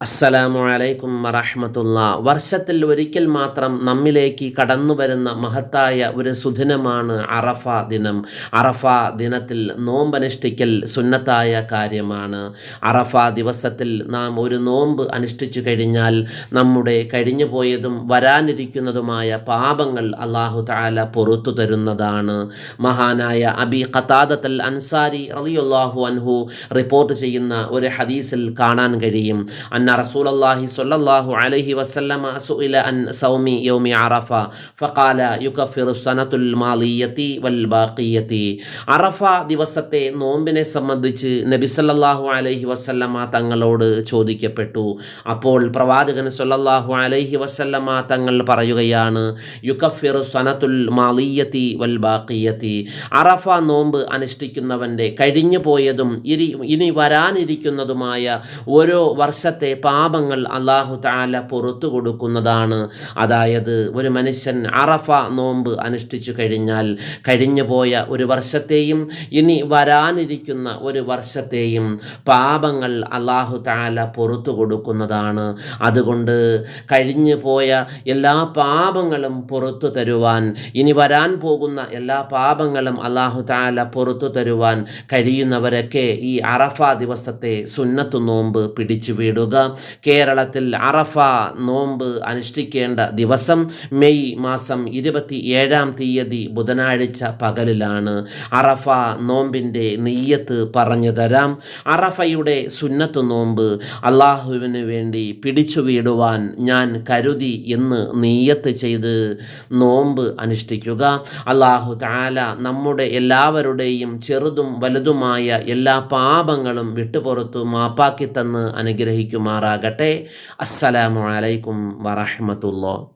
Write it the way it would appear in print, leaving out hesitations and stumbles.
അസ്സലാമു അലൈക്കും വറഹ്മത്തുള്ള. വർഷത്തിൽ ഒരിക്കൽ മാത്രം നമ്മിലേക്ക് കടന്നു വരുന്ന മഹത്തായ ഒരു സുദിനമാണ് അറഫ ദിനം. അറഫ ദിനത്തിൽ നോമ്പനുഷ്ഠിക്കൽ സുന്നത്തായ കാര്യമാണ്. അറഫ ദിവസത്തിൽ നാം ഒരു നോമ്പ് അനുഷ്ഠിച്ചു കഴിഞ്ഞാൽ നമ്മുടെ കഴിഞ്ഞു പോയതും വരാനിരിക്കുന്നതുമായ പാപങ്ങൾ അല്ലാഹു തആല പുറത്തു തരുന്നതാണ്. മഹാനായ അബി ഖതാദത്തുൽ അൻസാരി റളിയല്ലാഹു അൻഹു റിപ്പോർട്ട് ചെയ്യുന്ന ഒരു ഹദീസിൽ കാണാൻ കഴിയും. റസൂലുള്ളാഹി സ്വല്ലല്ലാഹു അലൈഹി വസല്ലമ സുഇല അൻ സൗമി യൗമി അറഫ ഫഖാല യുകഫിറു സനത്തുൽ മാളിയതി വൽ ബാഖിയതി. അറഫ ദിവസത്തെ നോമ്പിനെ സംബന്ധിച്ച് നബി സല്ലല്ലാഹു അലൈഹി വസല്ലമ തങ്ങളോട് ചോദിക്കപ്പെട്ടു. അപ്പോൾ പ്രവാചകൻ സ്വല്ലല്ലാഹു അലൈഹി വസല്ലമ തങ്ങൾ പറയുകയാണ്, യുകഫിറു സനത്തുൽ മാളിയതി വൽ ബാഖിയതി. അറഫ നോമ്പ് അനുഷ്ഠിക്കുന്നവൻ്റെ കഴിഞ്ഞു പോയതും ഇനി വരാനിരിക്കുന്നതുമായ ഓരോ വർഷത്തെ പാപങ്ങൾ അല്ലാഹു തആല പുറത്തു കൊടുക്കുന്നതാണ്. അതായത് ഒരു മനുഷ്യൻ അറഫ നോമ്പ് അനുഷ്ഠിച്ചു കഴിഞ്ഞാൽ കഴിഞ്ഞു പോയ ഒരു വർഷത്തെയും ഇനി വരാനിരിക്കുന്ന ഒരു വർഷത്തെയും പാപങ്ങൾ അല്ലാഹു തആല പുറത്തു കൊടുക്കുന്നതാണ്. അതുകൊണ്ട് കഴിഞ്ഞു പോയ എല്ലാ പാപങ്ങളും പുറത്തു തരുവാൻ, ഇനി വരാൻ പോകുന്ന എല്ലാ പാപങ്ങളും അല്ലാഹു തആല പുറത്തു തരുവാൻ കഴിയുന്നവരൊക്കെ ഈ അറഫ ദിവസത്തെ സുന്നത്തു നോമ്പ് പിടിച്ചു വിടുക. കേരളത്തിൽ അറഫ നോമ്പ് അനുഷ്ഠിക്കേണ്ട ദിവസം മെയ് മാസം 27-ാം തീയതി ബുധനാഴ്ച പകലിലാണ്. അറഫ നോമ്പിൻ്റെ നിയ്യത്ത് പറഞ്ഞു തരാം. അറഫയുടെ സുന്നത്ത് നോമ്പ് അള്ളാഹുവിന് വേണ്ടി പിടിച്ചു വീടുവാൻ ഞാൻ കരുതി എന്ന് നിയ്യത്ത് ചെയ്ത് നോമ്പ് അനുഷ്ഠിക്കുക. അല്ലാഹു തആല നമ്മുടെ എല്ലാവരുടെയും ചെറുതും വലുതുമായ എല്ലാ പാപങ്ങളും വിട്ടുപുറത്തു മാപ്പാക്കി തന്ന് അനുഗ്രഹിക്കുമാറാകട്ടെ. അസ്സലാമു അലൈക്കും വറഹ്മത്തുള്ളാഹി.